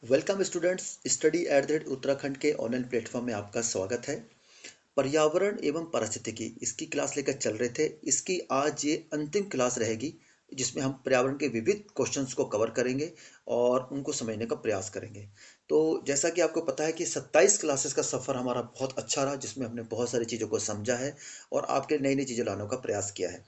Welcome students, study at the rate Uttarakhand के online platform में आपका स्वागत है। पर्यावरण एवं पारिस्थितिकी इसकी क्लास लेकर चल रहे थे। इसकी आज ये अंतिम क्लास रहेगी जिसमें हम पर्यावरण के विविध क्वेश्चंस को कवर करेंगे और उनको समझने का प्रयास करेंगे। तो जैसा कि आपको पता है कि 27 क्लासेस का सफ़र हमारा बहुत अच्छा रहा, जिसमें हमने बहुत सारी चीज़ों को समझा है और आपके नई नई चीज़ें लाने का प्रयास किया है।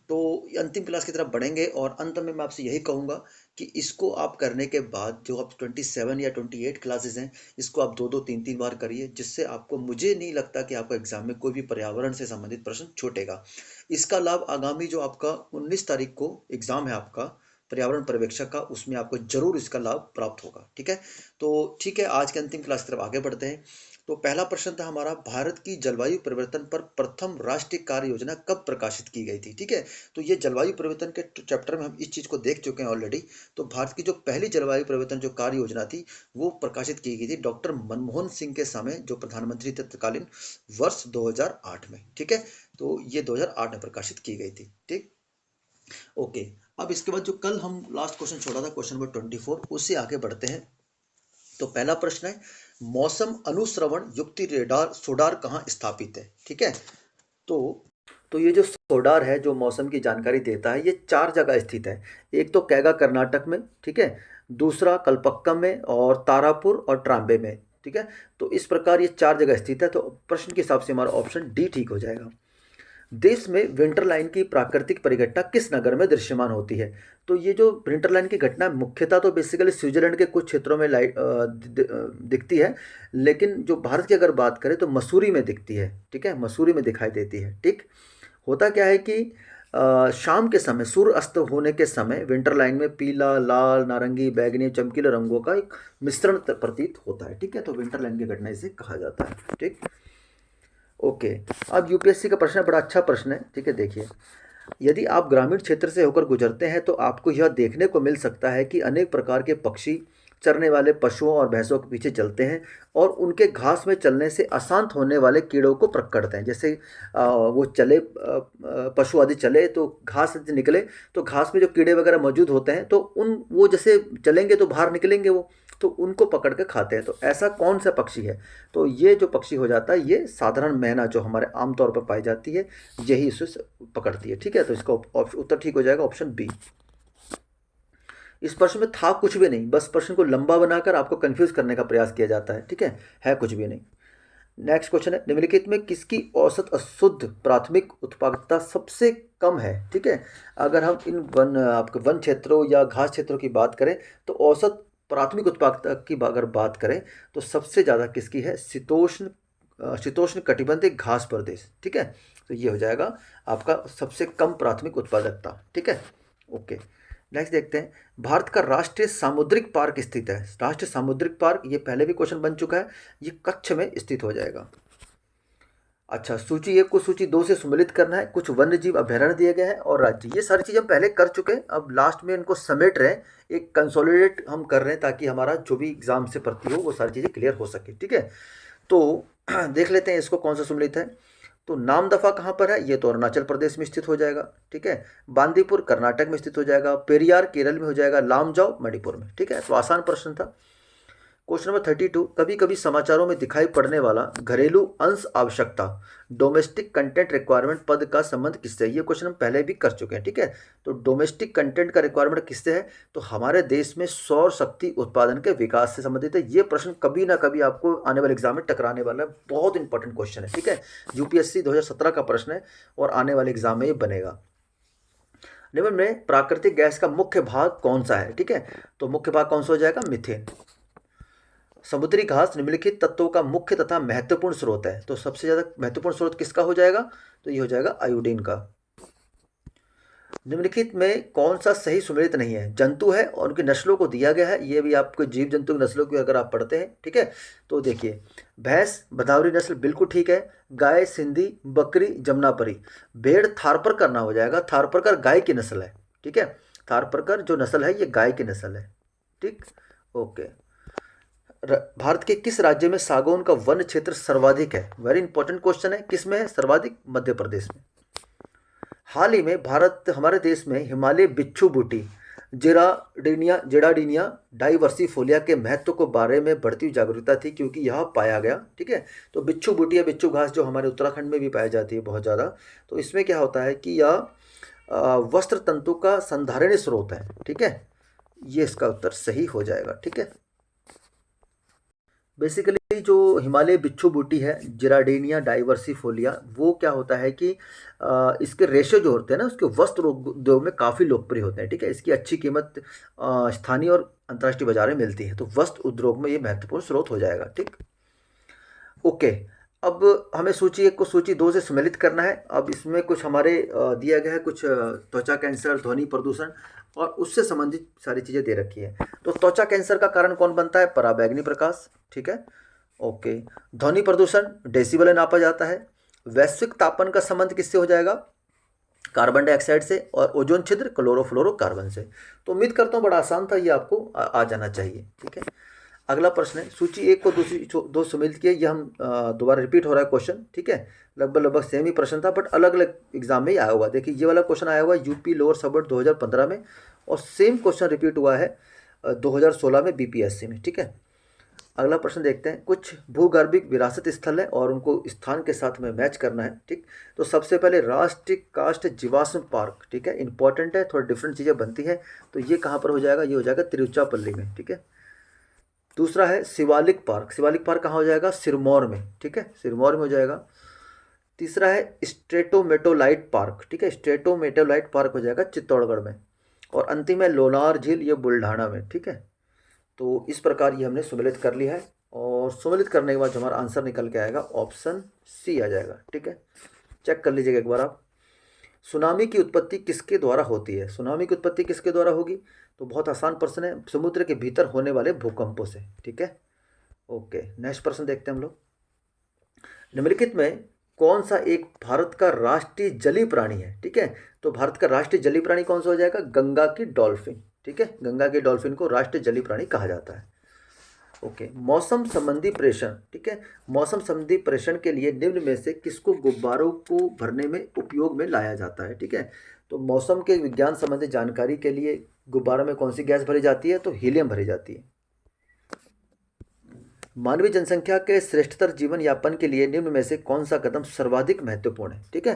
तो ये अंतिम क्लास की तरफ बढ़ेंगे और अंत में मैं आपसे यही कहूँगा कि इसको आप करने के बाद जो आप 27 या 28 क्लासेस हैं, इसको आप दो दो तीन तीन बार करिए, जिससे आपको, मुझे नहीं लगता कि आपको एग्जाम में कोई भी पर्यावरण से संबंधित प्रश्न छूटेगा। इसका लाभ आगामी जो आपका 19 तारीख को एग्जाम है आपका पर्यावरण पर्यवेक्षक का, उसमें आपको जरूर इसका लाभ प्राप्त होगा। ठीक है, तो ठीक है, आज के अंतिम क्लास की तरफ आगे बढ़ते हैं। तो पहला प्रश्न था हमारा, भारत की जलवायु परिवर्तन पर प्रथम राष्ट्रीय कार्य योजना कब प्रकाशित की गई थी। ठीक है, तो ये जलवायु परिवर्तन के चैप्टर में हम इस चीज़ को देख चुके हैं ऑलरेडी। तो भारत की जो पहली जलवायु परिवर्तन जो कार्य योजना थी वो प्रकाशित की गई थी डॉक्टर मनमोहन सिंह के समय, जो प्रधानमंत्री थे तत्कालीन, वर्ष 2008 में। ठीक है, तो ये 2008 में प्रकाशित की गई थी। ठीक, ओके। अब इसके बाद जो कल हम लास्ट क्वेश्चन छोड़ा था, क्वेश्चन नंबर 24, उससे आगे बढ़ते हैं। तो पहला प्रश्न है, मौसम अनुश्रवण युक्ति रेडार सोडार कहाँ स्थापित है। ठीक है, तो ये जो सोडार है जो मौसम की जानकारी देता है, ये 4 जगह स्थित है। एक तो कैगा कर्नाटक में, ठीक है, दूसरा कलपक्कम में और तारापुर और ट्राम्बे में। ठीक है, तो इस प्रकार ये 4 जगह स्थित है। तो प्रश्न के हिसाब से हमारा ऑप्शन डी ठीक हो जाएगा। देश में विंटर लाइन की प्राकृतिक परिघटना किस नगर में दृश्यमान होती है। तो ये जो विंटर लाइन की घटना मुख्यतः तो बेसिकली स्विट्जरलैंड के कुछ क्षेत्रों में दिखती है, लेकिन जो भारत की अगर बात करें तो मसूरी में दिखती है। ठीक है, मसूरी में दिखाई देती है। ठीक, होता क्या है कि शाम के समय, सूर्य अस्त होने के समय विंटर लाइन में पीला, लाल, नारंगी, बैगनी, चमकीले रंगों का एक मिश्रण प्रतीत होता है। ठीक है, तो विंटर लाइन की घटना इसे कहा जाता है। ठीक, ओके। अब यूपीएससी का प्रश्न है, बड़ा अच्छा प्रश्न है। ठीक है, देखिए, यदि आप ग्रामीण क्षेत्र से होकर गुजरते हैं तो आपको यह देखने को मिल सकता है कि अनेक प्रकार के पक्षी चरने वाले पशुओं और भैंसों के पीछे चलते हैं और उनके घास में चलने से अशांत होने वाले कीड़ों को पकड़ते हैं। जैसे वो चले, पशु आदि चले तो घास से निकले, तो घास में जो कीड़े वगैरह मौजूद होते हैं तो वो जैसे चलेंगे तो बाहर निकलेंगे वो, तो उनको पकड़ के खाते हैं। तो ऐसा कौन सा पक्षी है। तो ये जो पक्षी हो जाता है, ये साधारण मैना जो हमारे आमतौर पर पाई जाती है, यही इसे पकड़ती है। ठीक है, तो इसका उत्तर ठीक हो जाएगा ऑप्शन बी। इस प्रश्न में था कुछ भी नहीं, बस प्रश्न को लंबा बनाकर आपको कंफ्यूज करने का प्रयास किया जाता है। ठीक है कुछ भी नहीं। नेक्स्ट क्वेश्चन है, निम्नलिखित में किसकी औसत अशुद्ध प्राथमिक उत्पादकता सबसे कम है। ठीक है, अगर हम इन आपके वन क्षेत्रों या घास क्षेत्रों की बात करें तो औसत प्राथमिक उत्पादकता की अगर बात करें तो सबसे ज़्यादा किसकी है, शीतोष्ण कटिबंधीय घास प्रदेश। ठीक है, तो ये हो जाएगा आपका सबसे कम प्राथमिक उत्पादकता। ठीक है, ओके। नेक्स्ट देखते हैं, भारत का राष्ट्रीय सामुद्रिक पार्क स्थित है। राष्ट्रीय सामुद्रिक पार्क, ये पहले भी क्वेश्चन बन चुका है, ये कच्छ में स्थित हो जाएगा। अच्छा, सूची 1 को सूची 2 से सम्मिलित करना है। कुछ वन्य जीव अभ्यारण्य दिए गए हैं और राज्य, ये सारी चीज़ हम पहले कर चुके हैं, अब लास्ट में इनको समेट रहे हैं, एक कंसोलिडेट हम कर रहे हैं ताकि हमारा जो भी एग्जाम से भर्ती हो वो सारी चीज़ें क्लियर हो सके। ठीक है, तो देख लेते हैं इसको कौन सा सम्मिलित है। तो नामदफा कहाँ पर है, ये तो अरुणाचल प्रदेश में स्थित हो जाएगा। ठीक है, बांदीपुर कर्नाटक में स्थित हो जाएगा, पेरियार केरल में हो जाएगा, लामजाओ मणिपुर में। ठीक है, तो आसान प्रश्न था। क्वेश्चन नंबर 32, कभी कभी समाचारों में दिखाई पड़ने वाला घरेलू अंश आवश्यकता डोमेस्टिक कंटेंट रिक्वायरमेंट पद का संबंध किससे है। ये क्वेश्चन हम पहले भी कर चुके हैं। ठीक है, तो डोमेस्टिक कंटेंट का रिक्वायरमेंट किससे है, तो हमारे देश में सौर शक्ति उत्पादन के विकास से संबंधित है। ये प्रश्न कभी ना कभी आपको आने वाले एग्जाम में टकराने वाला है, बहुत इंपॉर्टेंट क्वेश्चन है। ठीक है, यूपीएससी 2017 का प्रश्न है और आने वाले एग्जाम में ये बनेगा। निम्न में प्राकृतिक गैस का मुख्य भाग कौन सा है। ठीक है, तो मुख्य भाग कौन सा हो जाएगा, मीथेन। समुद्री घास निम्नलिखित तत्वों का मुख्य तथा महत्वपूर्ण स्रोत है। तो सबसे ज्यादा महत्वपूर्ण स्रोत किसका हो जाएगा, तो ये हो जाएगा आयोडीन का। निम्नलिखित में कौन सा सही सुमेलित नहीं है। जंतु है और उनकी नस्लों को दिया गया है, ये भी आपको जीव जंतु की नस्लों की अगर आप पढ़ते हैं। ठीक है, तो देखिए, भैंस भदावरी नस्ल बिल्कुल ठीक है, गाय सिंधी, बकरी जमुनापरी, भेड़ थारपरकर ना हो जाएगा, थारपरकर गाय की नस्ल है। ठीक है, थारपरकर जो नस्ल है ये गाय की नस्ल है। ठीक, ओके। भारत के किस राज्य में सागौन का वन क्षेत्र सर्वाधिक है। वेरी इंपॉर्टेंट क्वेश्चन है, किस में है सर्वाधिक, मध्य प्रदेश में। हाल ही में भारत हमारे देश में हिमालय बिच्छू बूटी जेराडीनिया डाइवर्सिफोलिया के महत्व को बारे में बढ़ती हुई जागरूकता थी, क्योंकि यह पाया गया, ठीक है। तो बिच्छू बूटी या बिच्छू घास जो हमारे उत्तराखंड में भी पाई जाती है बहुत ज़्यादा, तो इसमें क्या होता है कि यह वस्त्र तंतु का संधारणीय स्रोत है, ठीक है। ये इसका उत्तर सही हो जाएगा, ठीक है। बेसिकली जो हिमालय बिच्छू बूटी है, जिराडेनिया डाइवर्सिफोलिया, वो क्या होता है कि इसके रेशे जो होते हैं ना, उसके वस्त्र उद्योग में काफ़ी लोकप्रिय होते हैं, ठीक है। इसकी अच्छी कीमत स्थानीय और अंतर्राष्ट्रीय बाजार में मिलती है, तो वस्त्र उद्योग में ये महत्वपूर्ण स्रोत हो जाएगा, ठीक। ओके। अब हमें सूची 1 को सूची 2 से सम्मिलित करना है। अब इसमें कुछ हमारे दिया गया है, कुछ त्वचा कैंसर, ध्वनि प्रदूषण और उससे संबंधित सारी चीज़ें दे रखी है। तो त्वचा कैंसर का कारण कौन बनता है? पराबैंगनी प्रकाश, ठीक है। ओके। ध्वनि प्रदूषण डेसिबल में नापा जाता है। वैश्विक तापमान का संबंध किससे हो जाएगा? कार्बन डाइऑक्साइड से। और ओजोन छिद्र क्लोरोफ्लोरोकार्बन से। तो उम्मीद करता हूँ बड़ा आसान था, ये आपको आ जाना चाहिए, ठीक है। अगला प्रश्न है, सूची 1 को दूसरी 2 सम्मिलित किए। ये हम दोबारा रिपीट हो रहा है क्वेश्चन, ठीक है। लगभग सेम ही प्रश्न था, बट अलग अलग एग्जाम में ही आया हुआ। देखिए ये वाला क्वेश्चन आया हुआ है यूपी लोअर सबोर्ड 2015 में, और सेम क्वेश्चन रिपीट हुआ है 2016 में बीपीएससी में, ठीक है। अगला प्रश्न देखते हैं। कुछ भूगर्भिक विरासत स्थल है और उनको स्थान के साथ में मैच करना है, ठीक। तो सबसे पहले राष्ट्रीय काष्ठ जीवाश्म पार्क, ठीक है, इंपॉर्टेंट है, थोड़ी डिफरेंट चीज़ें बनती हैं। तो ये कहाँ पर हो जाएगा? ये हो जाएगा तिरुचिरापल्ली में, ठीक है। दूसरा है शिवालिक पार्क। शिवालिक पार्क कहाँ हो जाएगा? सिरमौर में, ठीक है, सिरमौर में हो जाएगा। तीसरा है स्ट्रेटोमेटोलाइट पार्क, ठीक है, स्ट्रेटोमेटोलाइट पार्क हो जाएगा चित्तौड़गढ़ में। और अंतिम है लोनार झील, ये बुल्ढाना में, ठीक है। तो इस प्रकार ये हमने सुमेलित कर लिया है, और सुमेलित करने के बाद जो हमारा आंसर निकल के आएगा ऑप्शन सी आ जाएगा, ठीक है। चेक कर लीजिएगा एक बार आप। सुनामी की उत्पत्ति किसके द्वारा होती है? सुनामी की उत्पत्ति किसके द्वारा होगी? तो बहुत आसान प्रश्न है, समुद्र के भीतर होने वाले भूकंपों से, ठीक है। ओके, नेक्स्ट प्रश्न देखते हैं हम लोग। निम्नलिखित में कौन सा एक भारत का राष्ट्रीय जलीय प्राणी है? ठीक है, तो भारत का राष्ट्रीय जलीय प्राणी कौन सा हो जाएगा? गंगा की डॉल्फिन, ठीक है, गंगा की डॉल्फिन को राष्ट्रीय जलीय प्राणी कहा जाता है। ओके, मौसम संबंधी प्रेषण, ठीक है, मौसम संबंधी प्रेषण के लिए निम्न में से किसको गुब्बारों को भरने में उपयोग में लाया जाता है? ठीक है, तो मौसम के विज्ञान संबंधी जानकारी के लिए गुब्बारों में कौन सी गैस भरी जाती है? तो हीलियम भरी जाती है। मानवीय जनसंख्या के श्रेष्ठतर जीवन यापन के लिए निम्न में से कौन सा कदम सर्वाधिक महत्वपूर्ण है? ठीक है,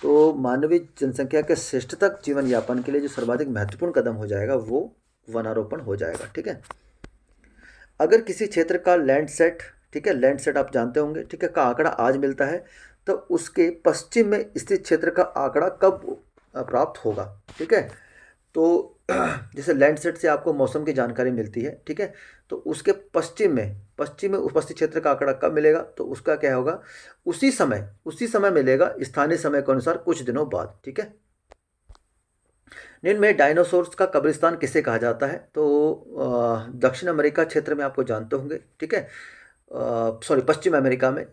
तो मानवीय जनसंख्या के श्रेष्ठतर जीवन यापन के लिए जो सर्वाधिक महत्वपूर्ण कदम हो जाएगा वो वनारोपण हो जाएगा। ठीक है, अगर किसी क्षेत्र का लैंडसेट, ठीक है, लैंडसेट आप जानते होंगे, ठीक है, का आंकड़ा आज मिलता है तो उसके पश्चिम में स्थित क्षेत्र का आंकड़ा कब प्राप्त होगा? ठीक है, तो जैसे लैंडसेट से आपको मौसम की जानकारी मिलती है, ठीक है, तो उसके पश्चिम में उपस्थित क्षेत्र का आंकड़ा कब मिलेगा? तो उसका क्या होगा? उसी समय मिलेगा, स्थानीय समय के अनुसार कुछ दिनों बाद। ठीक है, निम्न में डायनासोर्स का कब्रिस्तान किसे कहा जाता है? तो दक्षिण अमेरिका क्षेत्र में आपको जानते होंगे, ठीक है, सॉरी पश्चिम अमेरिका में,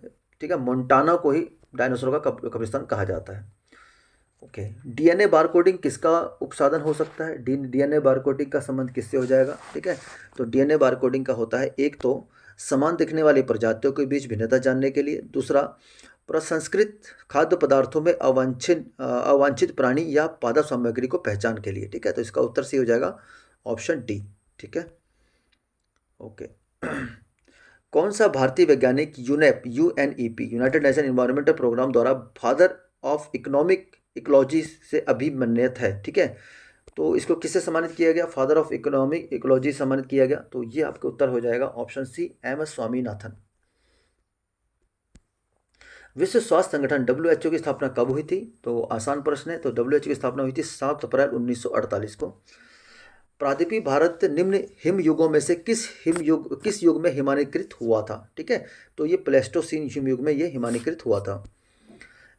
ठीक है, मोन्टाना को ही डायनासोर का कब्रिस्तान कहा जाता है। ओके, डीएनए बारकोडिंग किसका उपसाधन हो सकता है? डीएनए बारकोडिंग का संबंध किससे हो जाएगा? ठीक है, तो डीएनए बारकोडिंग का होता है एक तो समान दिखने वाली प्रजातियों के बीच भिन्नता जानने के लिए, दूसरा प्रसंस्कृत खाद्य पदार्थों में अवांछित प्राणी या पादप सामग्री को पहचान के लिए। ठीक है, तो इसका उत्तर सही हो जाएगा ऑप्शन डी। ठीक है, ओके। कौन सा भारतीय वैज्ञानिक UNEP UNEP United Nation Environmental Programme द्वारा फादर ऑफ इकोनॉमिक इकोलॉजी से अभिमन्यत है? ठीक है, तो इसको किससे सम्मानित किया गया? फादर ऑफ इकोनॉमिक इकोलॉजी सम्मानित किया गया, तो ये आपका उत्तर हो जाएगा option C, M S Swaminathan. विश्व स्वास्थ्य संगठन डब्ल्यूएचओ की स्थापना कब हुई थी? तो आसान प्रश्न है, तो डब्ल्यूएचओ की स्थापना हुई थी 7 अप्रैल 1948 को। प्रादीपी भारत निम्न हिम युगों में से किस युग में हिमानीकृत हुआ था? ठीक है, तो ये प्लेस्टोसीन हिम युग में ये हिमानीकृत हुआ था।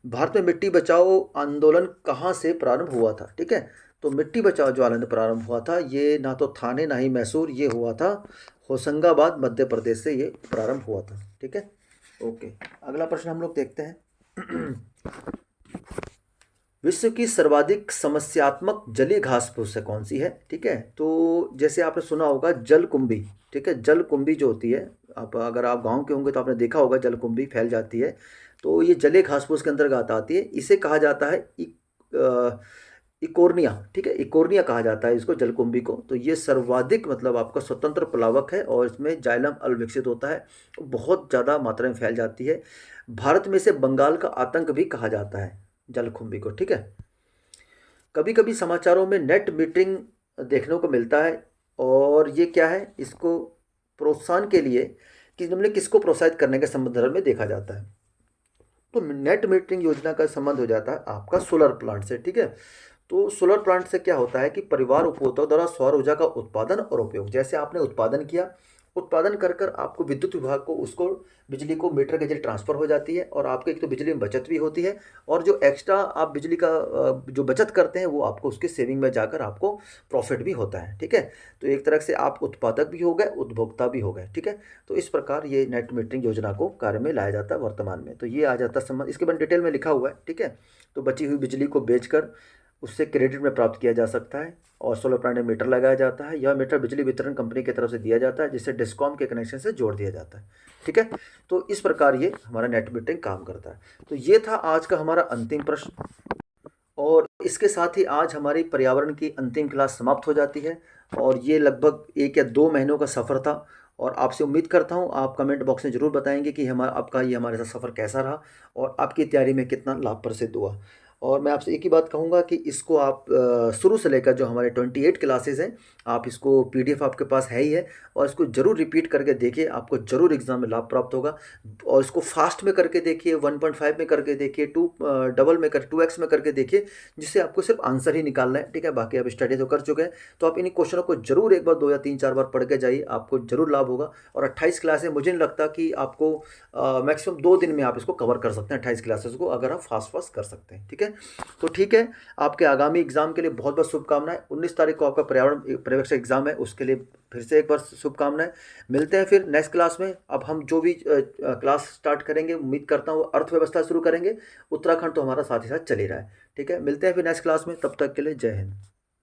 भारत में मिट्टी बचाओ आंदोलन कहाँ से प्रारंभ हुआ था? ठीक है, तो मिट्टी बचाओ जो आंदोलन प्रारंभ हुआ था ये ना तो थाने ना ही मैसूर, ये हुआ था होशंगाबाद मध्य प्रदेश से ये प्रारंभ हुआ था। ठीक है, ओके, अगला प्रश्न हम लोग देखते हैं। विश्व की सर्वाधिक समस्यात्मक जलीय घास फूस है कौन सी है? ठीक है, तो जैसे आपने सुना होगा जलकुंभी, ठीक है, जलकुंभी जो होती है, आप अगर आप गांव के होंगे तो आपने देखा होगा जलकुंभी फैल जाती है, तो ये जलीय घास फूस के अंतर्गत आती है। इसे कहा जाता है इकोर्निया, ठीक है, इकोर्निया कहा जाता है इसको, जलकुंभी को। तो ये सर्वाधिक मतलब आपका स्वतंत्र प्लावक है और इसमें जाइलम अल विकसित होता है, बहुत ज़्यादा मात्रा में फैल जाती है। भारत में इसे बंगाल का आतंक भी कहा जाता है जलकुंभी को, ठीक है। कभी कभी समाचारों में नेट मीटरिंग देखने को मिलता है, और ये क्या है, इसको प्रोत्साहन के लिए कि हमने किसको प्रोत्साहित करने के संदर्भ में देखा जाता है। तो नेट मीटरिंग योजना का संबंध हो जाता है आपका सोलर प्लांट से, ठीक है। तो सोलर प्लांट से क्या होता है कि परिवार उपभोक्ताओं द्वारा सौर ऊर्जा का उत्पादन और उपयोग, जैसे आपने उत्पादन किया, उत्पादन कर कर आपको विद्युत विभाग को उसको बिजली को मीटर के जरिए ट्रांसफर हो जाती है, और आपके एक तो बिजली में बचत भी होती है, और जो एक्स्ट्रा आप बिजली का जो बचत करते हैं वो आपको उसके सेविंग में जाकर आपको प्रॉफिट भी होता है, ठीक है। तो एक तरह से आप उत्पादक भी हो गए, उपभोक्ता भी हो गए, ठीक है। तो इस प्रकार ये नेट मीटरिंग योजना को कार्य में लाया जाता है वर्तमान में। तो ये आ जाता है संबंध, इसके बाद डिटेल में लिखा हुआ है, ठीक है। तो बची हुई बिजली को बेचकर उससे क्रेडिट में प्राप्त किया जा सकता है, और सोलर प्लांट में मीटर लगाया जाता है। यह मीटर बिजली वितरण कंपनी की तरफ से दिया जाता है, जिसे डिस्कॉम के कनेक्शन से जोड़ दिया जाता है, ठीक है। तो इस प्रकार ये हमारा नेट मीटरिंग काम करता है। तो ये था आज का हमारा अंतिम प्रश्न, और इसके साथ ही आज हमारी पर्यावरण की अंतिम क्लास समाप्त हो जाती है। और ये लगभग 1 या 2 महीनों का सफ़र था, और आपसे उम्मीद करता हूँ आप कमेंट बॉक्स में ज़रूर बताएंगे कि हमारा आपका ये हमारे साथ सफ़र कैसा रहा, और आपकी तैयारी में कितना लाभ सिद्ध हुआ। और मैं आपसे एक ही बात कहूँगा कि इसको आप शुरू से लेकर जो हमारे 28 क्लासेस हैं, आप इसको पीडीएफ आपके पास है ही है, और इसको ज़रूर रिपीट करके देखिए, आपको ज़रूर एग्ज़ाम में लाभ प्राप्त होगा। और इसको फास्ट में करके देखिए, 1.5 में करके देखिए, डबल में कर 2x में करके देखिए, जिससे आपको सिर्फ आंसर ही निकालना है, ठीक है। बाकी आप स्टडी तो कर चुके हैं, तो आप इन क्वेश्चनों को जरूर एक बार 2 या 3 4 बार पढ़ के जाइए, आपको जरूर लाभ होगा। और 28 क्लासें मुझे नहीं लगता कि आपको मैक्सिमम 2 दिन में आप इसको कवर कर सकते हैं, 28 क्लासेस को, अगर आप फास्ट फास्ट कर सकते हैं, ठीक है। तो ठीक है, आपके आगामी एग्जाम के लिए बहुत बहुत शुभकामनाएं। 19 तारीख को आपका पर्यावरण पर्यवेक्षक एग्जाम है, उसके लिए फिर से एक बार शुभकामनाएं। मिलते हैं फिर नेक्स्ट क्लास में। अब हम जो भी क्लास स्टार्ट करेंगे, उम्मीद करता हूँ अर्थव्यवस्था शुरू करेंगे। उत्तराखंड तो हमारा साथ ही साथ चल ही रहा है, ठीक है। मिलते हैं फिर नेक्स्ट क्लास में, तब तक के लिए जय हिंद।